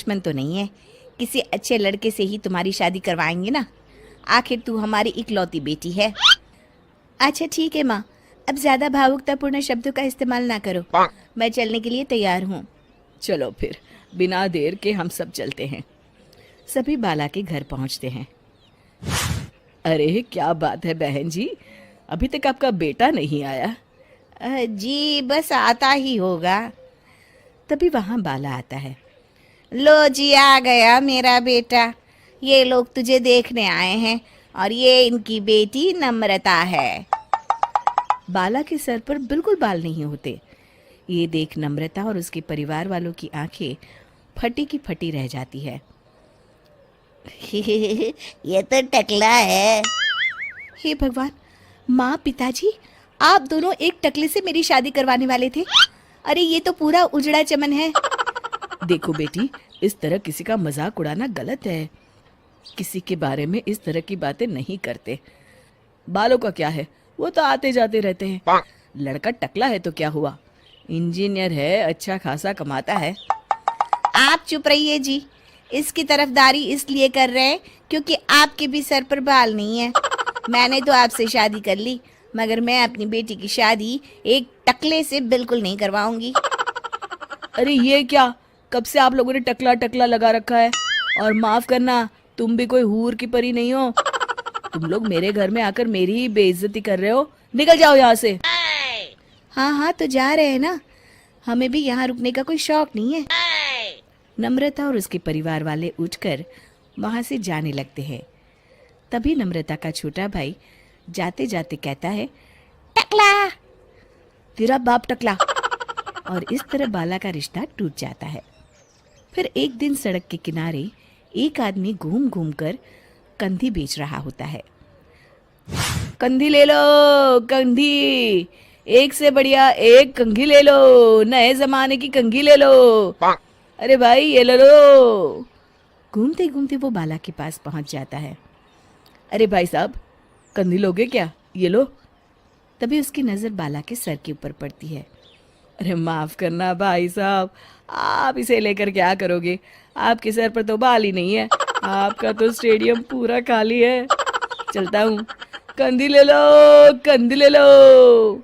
दुश्मन तो नहीं है, किसी अच्छे लड़के से ही तुम्हारी शादी करवाएंगे ना, आखिर तू हमारी इकलौती बेटी है। अच्छा ठीक है माँ, अब ज़्यादा भावुकतापूर्ण शब्दों का इस्तेमाल ना करो, मैं चलने के लिए तैयार हूँ। चलो फिर, बिना देर के हम सब चलते हैं। सभी बाला के घर पहुंचते हैं। अरे क्या बात है बहन जी, अभी तक आपका बेटा नहीं आया? जी बस आता ही होगा। तभी वहाँ बाला आता है। लो जी, आ गया मेरा बेटा, ये लोग तुझे देखने आए हैं और ये इनकी बेटी नम्रता है। बाला के सर पर बिल्कुल बाल नहीं होते। ये देख नम्रता और उसके परिवार वालों की आंखें फटी की फटी रह जाती है। ये तो टकला है। हे भगवान, माँ पिताजी, आप दोनों एक टकले से मेरी शादी करवाने वाले थे? अरे ये तो पूरा उजड़ा चमन है। देखो बेटी, इस तरह किसी का मजाक उड़ाना गलत है। किसी के बारे में इस तरह की बातें नहीं करते। बालों का क्या है, वो तो आते जाते रहते हैं। लड़का टकला है तो क्या हुआ, इंजीनियर है, अच्छा खासा कमाता है। आप चुप रहिए जी, इसकी तरफदारी इसलिए कर रहे हैं क्योंकि आपके भी सर पर बाल नहीं है। मैंने तो आपसे शादी कर ली, मगर मैं अपनी बेटी की शादी एक टकले से बिल्कुल नहीं करवाऊंगी। अरे ये क्या, कब से आप लोगों ने टकला टकला लगा रखा है? और माफ करना, तुम भी कोई हूर की परी नहीं हो। तुम लोग मेरे घर में आकर मेरी ही बेइज्जती कर रहे हो। निकल जाओ यहाँ से। हाँ हाँ तो जा रहे हैं ना, हमें भी यहाँ रुकने का कोई शौक नहीं है। नम्रता और उसके परिवार वाले उठकर वहां से जाने लगते हैं। तभी नम्रता का छोटा भाई जाते जाते कहता है, टकला। तेरा बाप टकला। और इस तरह बाला का रिश्ता टूट जाता है। फिर एक दिन सड़क के किनारे एक आदमी घूम घूम कर कंधी बेच रहा होता है। कंधी ले लो, कंधी, एक से बढ़िया एक कंघी ले लो, नए जमाने की कंघी ले लो। अरे भाई ये ले लो। घूमते घूमते वो बाला के पास पहुंच जाता है। अरे भाई साहब, कंधी लोगे क्या, ये लो। तभी उसकी नजर बाला के सर के ऊपर पड़ती है। अरे माफ करना भाई साहब, आप इसे लेकर क्या करोगे, आपके सर पर तो बाल ही नहीं है, आपका तो स्टेडियम पूरा खाली है। चलता हूँ, कंधी ले लो, कंधी ले लो।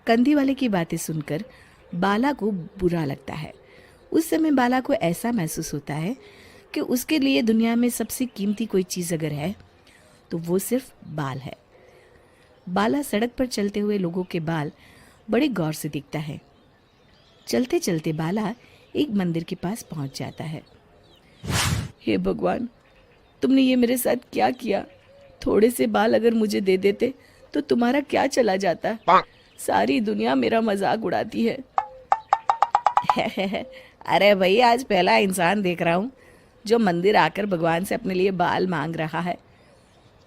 कंधी वाले की बातें सुनकर बाला को बुरा लगता है। उस समय बाला को ऐसा महसूस होता है कि उसके लिए दुनिया में सबसे कीमती कोई चीज़ अगर है तो वो सिर्फ बाल है। बाला सड़क पर चलते हुए लोगों के बाल बड़े गौर से देखता है। चलते चलते बाला एक मंदिर के पास पहुंच जाता है। हे भगवान, तुमने ये मेरे साथ क्या किया? थोड़े से बाल अगर मुझे दे देते तो तुम्हारा क्या चला जाता। सारी दुनिया मेरा मजाक उड़ाती है। अरे भाई, आज पहला इंसान देख रहा हूँ जो मंदिर आकर भगवान से अपने लिए बाल मांग रहा है।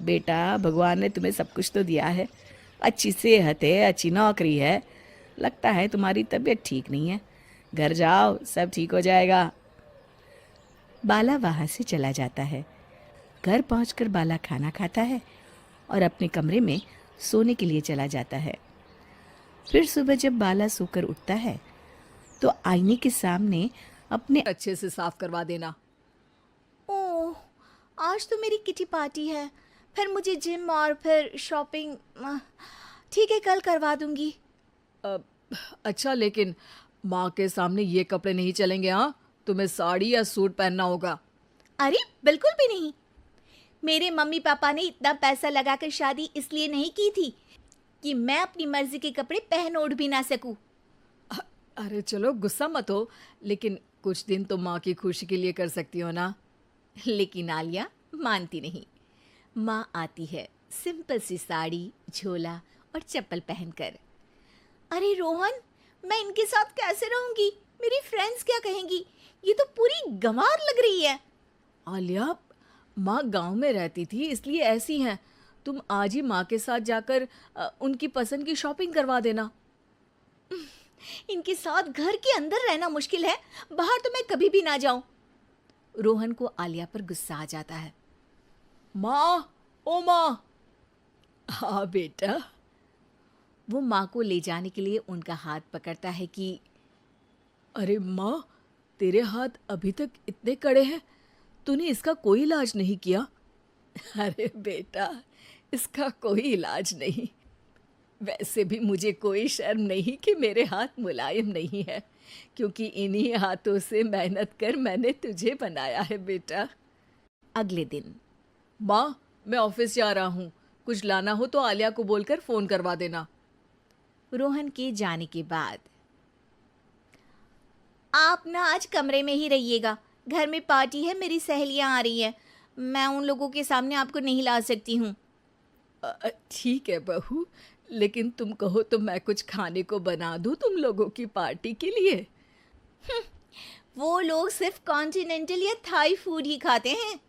बेटा, भगवान ने तुम्हें सब कुछ तो दिया है, अच्छी सेहत है, अच्छी नौकरी है, लगता है तुम्हारी तबीयत ठीक नहीं है। घर जाओ, सब ठीक हो जाएगा। बाला वहां से चला जाता है। घर पहुंचकर बाला खाना खाता है और अपने कमरे में सोने के लिए चला जाता है। फिर सुबह जब बाला सोकर उठता है तो आईने के सामने अपने अच्छे से साफ करवा देना। ओह, आज तो मेरी किटी पार्टी है, फिर मुझे जिम और फिर शॉपिंग। ठीक है, कल करवा दूंगी। अच्छा, लेकिन माँ के सामने ये कपड़े नहीं चलेंगे। हाँ, तुम्हें साड़ी या सूट पहनना होगा। अरे बिल्कुल भी नहीं, मेरे मम्मी पापा ने इतना पैसा लगाकर शादी इसलिए नहीं की थी कि मैं अपनी मर्जी के कपड़े पहन ओढ़ भी ना सकूं। अरे चलो, गुस्सा मत हो, लेकिन कुछ दिन तो माँ की खुशी के लिए कर सकती हो ना। लेकिन आलिया मानती नहीं। माँ आती है सिंपल सी साड़ी, झोला और चप्पल पहनकर। अरे रोहन, मैं इनके साथ कैसे रहूंगी? मेरी फ्रेंड्स क्या कहेंगी? ये तो पूरी गंवार लग रही है। आलिया, माँ गांव में रहती थी इसलिए ऐसी हैं। तुम आज ही माँ के साथ जाकर उनकी पसंद की शॉपिंग करवा देना। इनके साथ घर के अंदर रहना मुश्किल है, बाहर तो मैं कभी भी ना जाऊं। रोहन को आलिया पर गुस्सा आ जाता है। माँ, ओ माँ। हाँ बेटा। वो माँ को ले जाने के लिए उनका हाथ पकड़ता है कि अरे माँ, तेरे हाथ अभी तक इतने कड़े हैं, तूने इसका कोई इलाज नहीं किया? अरे बेटा, इसका कोई इलाज नहीं। वैसे भी मुझे कोई शर्म नहीं कि मेरे हाथ मुलायम नहीं है, क्योंकि इन्हीं हाथों से मेहनत कर मैंने तुझे बनाया है बेटा। अगले दिन माँ, मैं ऑफिस जा रहा हूँ, कुछ लाना हो तो आलिया को बोलकर फ़ोन करवा देना। रोहन के जाने के बाद, आप ना आज कमरे में ही रहिएगा, घर में पार्टी है, मेरी सहेलियां आ रही हैं, मैं उन लोगों के सामने आपको नहीं ला सकती हूँ। ठीक है बहू, लेकिन तुम कहो तो मैं कुछ खाने को बना दूँ तुम लोगों की पार्टी के लिए। वो लोग सिर्फ कॉन्टिनेंटल या थाई फूड ही खाते हैं।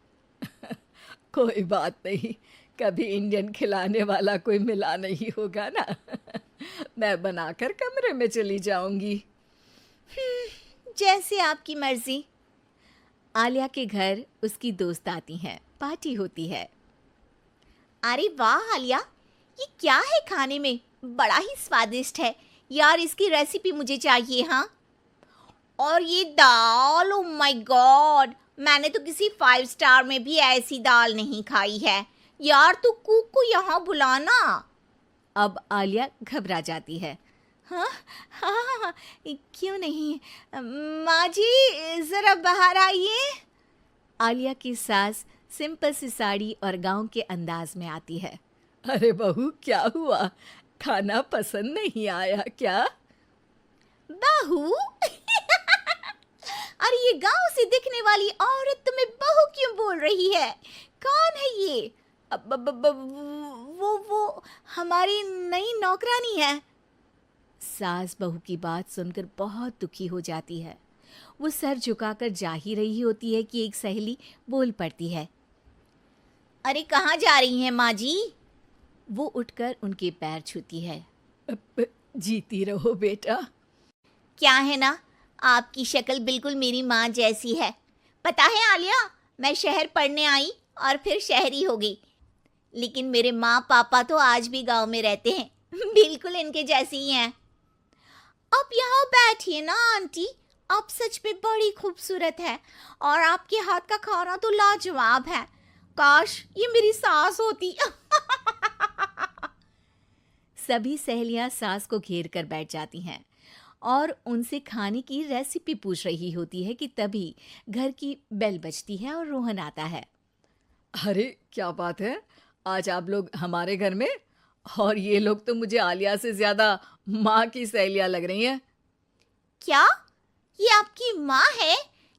कोई बात नहीं, कभी इंडियन खिलाने वाला कोई मिला नहीं होगा ना। मैं बनाकर कमरे में चली जाऊंगी। जैसे आपकी मर्जी। आलिया के घर उसकी दोस्त आती हैं, पार्टी होती है। अरे वाह आलिया, ये क्या है खाने में? बड़ा ही स्वादिष्ट है यार, इसकी रेसिपी मुझे चाहिए। हाँ, और ये दाल, ओ माय गॉड, मैंने तो किसी 5 स्टार में भी ऐसी दाल नहीं खाई है यार, तू कुक को यहाँ बुलाना। अब आलिया घबरा जाती है। हाँ हाँ, क्यों नहीं, माँ जी ज़रा बाहर आइए। आलिया की सास सिंपल सी साड़ी और गांव के अंदाज में आती है। अरे बहू, क्या हुआ? खाना पसंद नहीं आया क्या? बहू? अरे ये गांव से दिखने वाली औरत तुम्हें बहू क्यों बोल रही है? कौन है ये? वो हमारी नई नौकरानी है। सास बहू की बात सुनकर बहुत दुखी हो जाती है। वो सर झुकाकर जा ही रही होती है कि एक सहेली बोल पड़ती है। अरे कहाँ जा रही हैं माँ जी? वो उठकर उनके पैर छूती है। जीती रहो बेटा। क्या है ना, आपकी शक्ल बिल्कुल मेरी माँ जैसी है। पता है आलिया, मैं शहर पढ़ने आई और फिर शहरी हो गई, लेकिन मेरे माँ पापा तो आज भी गांव में रहते हैं, बिल्कुल इनके जैसे ही हैं। आप यहाँ बैठिए ना आंटी, आप सच में बड़ी खूबसूरत है और आपके हाथ का खाना तो लाजवाब है। काश ये मेरी सास होती। सभी सहेलियां सास को घेर कर बैठ जाती हैं और उनसे खाने की रेसिपी पूछ रही होती है कि तभी घर की बेल बजती है और रोहन आता है। अरे क्या बात है, आज आप लोग हमारे घर में? और ये लोग तो मुझे आलिया से ज्यादा माँ की सहेलियाँ लग रही हैं। क्या ये आपकी माँ है?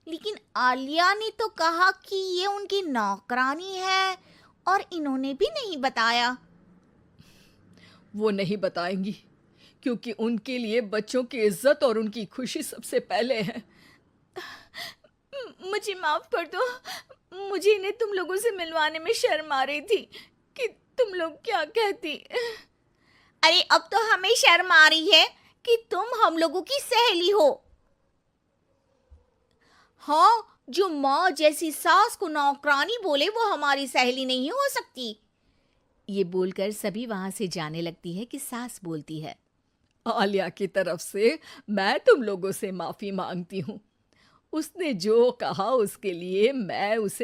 लेकिन आलिया ने तो कहा कि ये उनकी नौकरानी है और इन्होंने भी नहीं बताया। वो नहीं बताएंगी, क्योंकि उनके लिए बच्चों की इज्जत और उनकी खुशी सबसे पहले है। मुझे माफ कर दो, मुझे इन्हें तुम लोगों से मिलवाने में शर्म आ रही थी कि तुम लोग क्या कहती। अरे अब तो हमें शर्म आ रही है कि तुम हम लोगों की सहेली हो। हाँ, जो माँ जैसी सास को नौकरानी बोले वो हमारी सहेली नहीं हो सकती। ये बोलकर सभी वहां से जाने लगती है कि सास बोलती है। आलिया की तरफ से मैं तुम लोगों से माफ़ी मांगती हूँ। उसने जो कहा उसके लिए मैं उसे